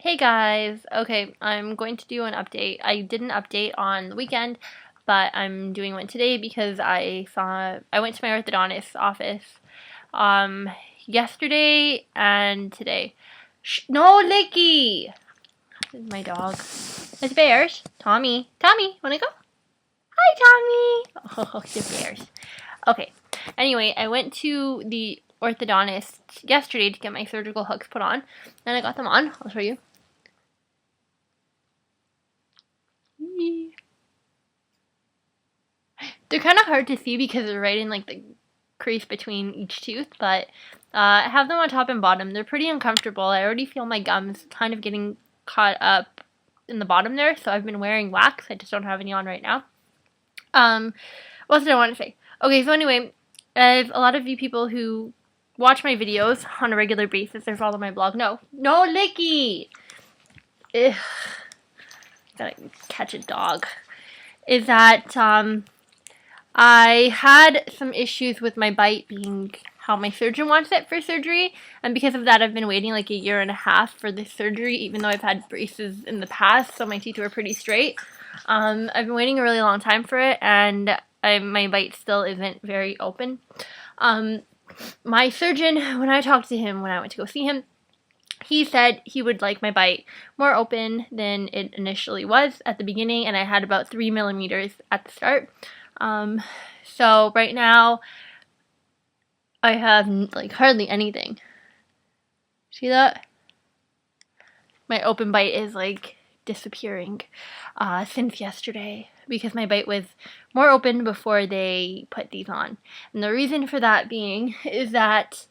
Hey guys, okay, I'm going to do an update. I did an update on the weekend, but I'm doing one today because I went to my orthodontist's office yesterday and today. No, Licky! This is my dog. It's Bears. Tommy, wanna go? Hi, Tommy! Oh, you Bears. Okay, anyway, I went to the orthodontist yesterday to get my surgical hooks put on, and I got them on. I'll show you. They're kind of hard to see because they're right in like the crease between each tooth, but I have them on top and bottom. They're pretty uncomfortable. I already feel my gums kind of getting caught up in the bottom there, so I've been wearing wax. I just don't have any on right now. What else did I want to say? Okay, so anyway, as a lot of you people who watch my videos on a regular basis or follow my blog no, Licky! Ugh. Gotta catch a dog. Is that, I had some issues with my bite being how my surgeon wants it for surgery, and because of that I've been waiting like a year and a half for this surgery, even though I've had braces in the past, so my teeth were pretty straight. I've been waiting a really long time for it, and my bite still isn't very open. My surgeon, when I talked to him, when I went to go see him, he said he would like my bite more open than it initially was at the beginning, and I had about 3 millimeters at the start. So right now I have like hardly anything. See that? My open bite is like disappearing since yesterday because my bite was more open before they put these on. And the reason for that being is that,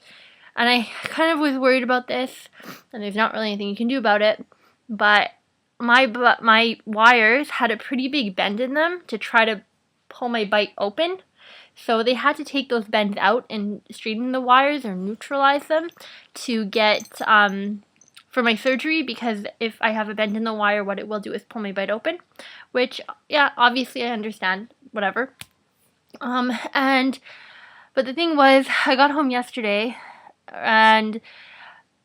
and I kind of was worried about this, and there's not really anything you can do about it, but my wires had a pretty big bend in them to try to pull my bite open. So they had to take those bends out and straighten the wires or neutralize them to get for my surgery, because if I have a bend in the wire, what it will do is pull my bite open, which, yeah, obviously I understand, whatever. But the thing was, I got home yesterday, and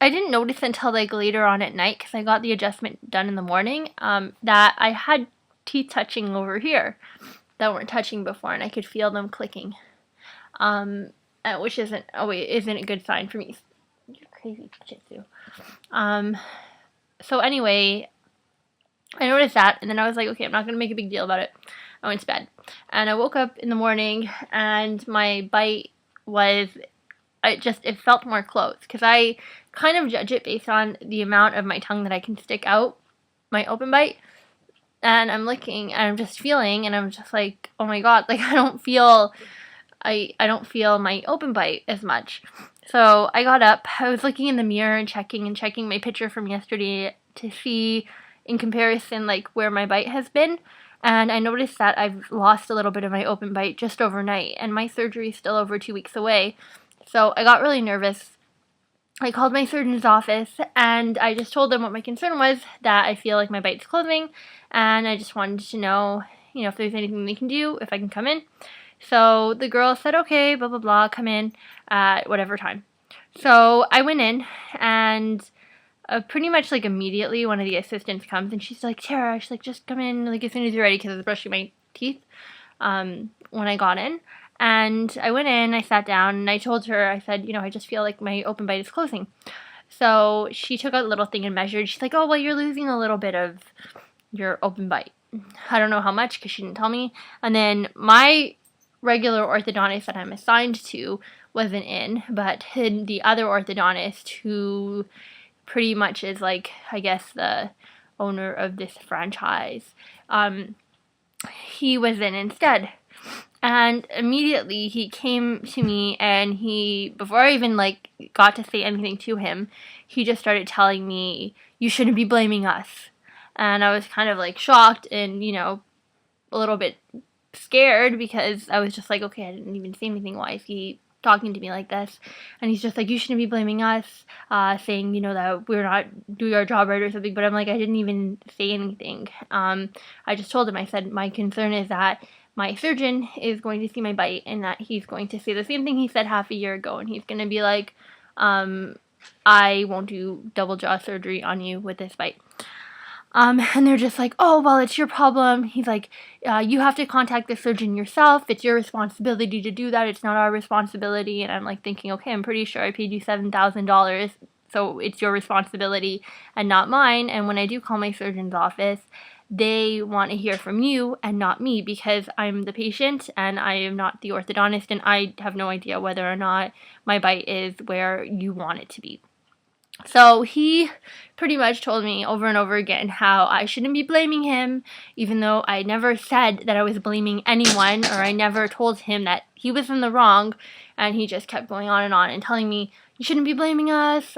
I didn't notice until like later on at night, because I got the adjustment done in the morning, that I had teeth touching over here that weren't touching before, and I could feel them clicking, which isn't a good sign for me. You're crazy, Jitsu. So anyway, I noticed that, and then I was like, okay, I'm not gonna make a big deal about it. I went to bed, and I woke up in the morning, and my bite was, it felt more closed, because I kind of judge it based on the amount of my tongue that I can stick out my open bite. And I'm licking, and I'm just feeling, and I'm just like, oh my god, like I don't feel my open bite as much. So I got up, I was looking in the mirror and checking my picture from yesterday to see in comparison like where my bite has been, and I noticed that I've lost a little bit of my open bite just overnight, and my surgery is still over 2 weeks away. So I got really nervous. I called my surgeon's office, and I just told them what my concern was, that I feel like my bite's closing, and I just wanted to know, if there's anything they can do, if I can come in. So the girl said, okay, blah, blah, blah, come in at whatever time. So I went in, and pretty much like immediately one of the assistants comes, and she's like, Tara, she's like, just come in like as soon as you're ready, because I was brushing my teeth when I got in. And I went in, I sat down, and I told her, I said, I just feel like my open bite is closing. So she took a little thing and measured. She's like, oh, well, you're losing a little bit of your open bite. I don't know how much, because she didn't tell me. And then my regular orthodontist that I'm assigned to wasn't in, but the other orthodontist, who pretty much is like, I guess, the owner of this franchise, he was in instead. And immediately he came to me, and before I even like got to say anything to him, he just started telling me, you shouldn't be blaming us. And I was kind of like shocked and, a little bit scared, because I was just like, okay, I didn't even say anything. Why is he talking to me like this? And he's just like, you shouldn't be blaming us, saying, that we're not doing our job right or something. But I'm like, I didn't even say anything. I just told him, I said, my concern is that my surgeon is going to see my bite, and that he's going to say the same thing he said half a year ago, and he's going to be like, I won't do double jaw surgery on you with this bite. And they're just like, oh, well, it's your problem. He's like, you have to contact the surgeon yourself. It's your responsibility to do that. It's not our responsibility. And I'm like thinking, okay, I'm pretty sure I paid you $7,000. So it's your responsibility and not mine. And when I do call my surgeon's office, they want to hear from you and not me, because I'm the patient and I am not the orthodontist, and I have no idea whether or not my bite is where you want it to be. So he pretty much told me over and over again how I shouldn't be blaming him, even though I never said that I was blaming anyone, or I never told him that he was in the wrong. And he just kept going on and telling me, you shouldn't be blaming us.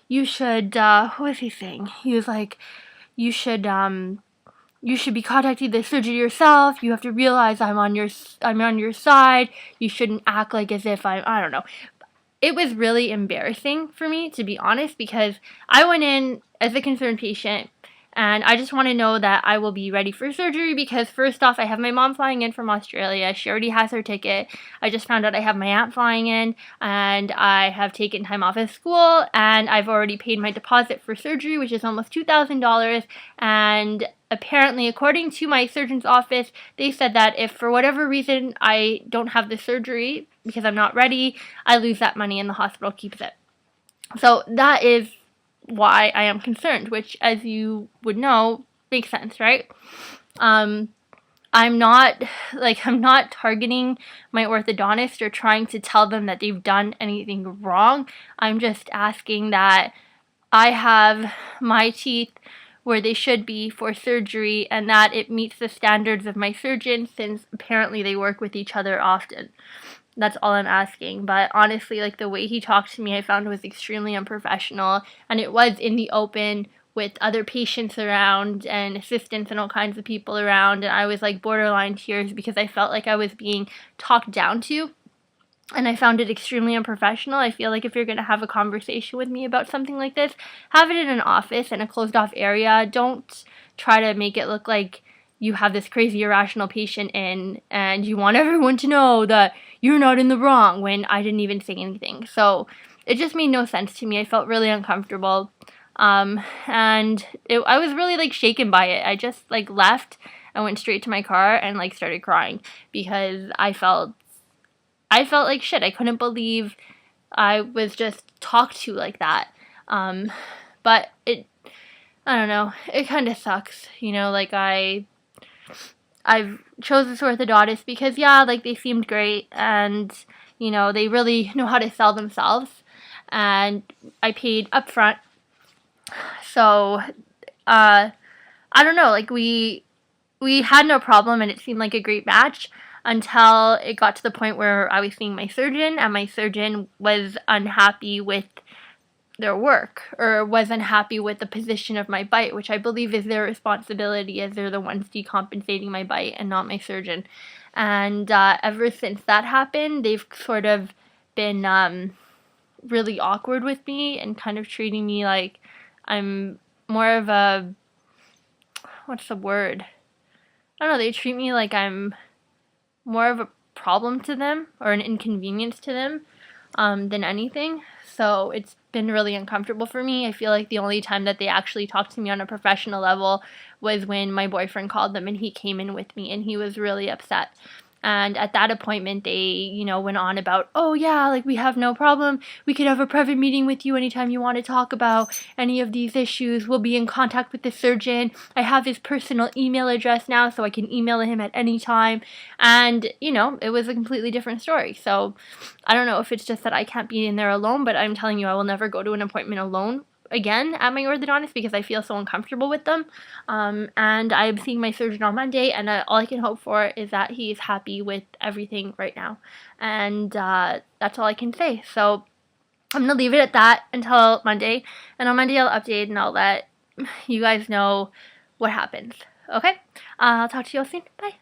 You should, what was he saying? He was like, you should be contacting the surgeon yourself. You have to realize I'm on your side. You shouldn't act like as if I don't know. It was really embarrassing for me, to be honest, because I went in as a concerned patient, and I just want to know that I will be ready for surgery, because first off, I have my mom flying in from Australia. She already has her ticket. I just found out I have my aunt flying in, and I have taken time off of school, and I've already paid my deposit for surgery, which is almost $2,000, and apparently, according to my surgeon's office, they said that if for whatever reason I don't have the surgery because I'm not ready, I lose that money and the hospital keeps it. So that is why I am concerned, which, as you would know, makes sense, right? I'm not targeting my orthodontist or trying to tell them that they've done anything wrong. I'm just asking that I have my teeth where they should be for surgery, and that it meets the standards of my surgeon, since apparently they work with each other often. That's all I'm asking. But honestly, like, the way he talked to me, I found was extremely unprofessional, and it was in the open with other patients around and assistants and all kinds of people around, and I was like borderline tears because I felt like I was being talked down to. And I found it extremely unprofessional. I feel like if you're going to have a conversation with me about something like this, have it in an office in a closed-off area. Don't try to make it look like you have this crazy irrational patient in and you want everyone to know that you're not in the wrong when I didn't even say anything. So it just made no sense to me. I felt really uncomfortable. And I was really like shaken by it. I just like left and went straight to my car and like started crying because I felt like shit. I couldn't believe I was just talked to like that. But I don't know, it kind of sucks, you know, like I've chose this orthodontist because, yeah, like, they seemed great, and, you know, they really know how to sell themselves, and I paid up front. So, I don't know, like, we had no problem, and it seemed like a great match, until it got to the point where I was seeing my surgeon, and my surgeon was unhappy with their work, or was unhappy with the position of my bite, which I believe is their responsibility, as they're the ones decompensating my bite and not my surgeon. And ever since that happened, they've sort of been really awkward with me and kind of treating me like I'm more of a, what's the word? I don't know, they treat me like I'm more of a problem to them or an inconvenience to them than anything. So it's been really uncomfortable for me. I feel like the only time that they actually talked to me on a professional level was when my boyfriend called them and he came in with me and he was really upset. And at that appointment, they, you know, went on about, oh yeah, like, we have no problem. We could have a private meeting with you anytime you want to talk about any of these issues. We'll be in contact with the surgeon. I have his personal email address now, so I can email him at any time. And, you know, it was a completely different story. So I don't know if it's just that I can't be in there alone, but I'm telling you, I will never go to an appointment alone again at my orthodontist because I feel so uncomfortable with them. And I'm seeing my surgeon on Monday, and all I can hope for is that he's happy with everything right now. And that's all I can say. So I'm going to leave it at that until Monday. And on Monday, I'll update and I'll let you guys know what happens. Okay? I'll talk to you all soon. Bye.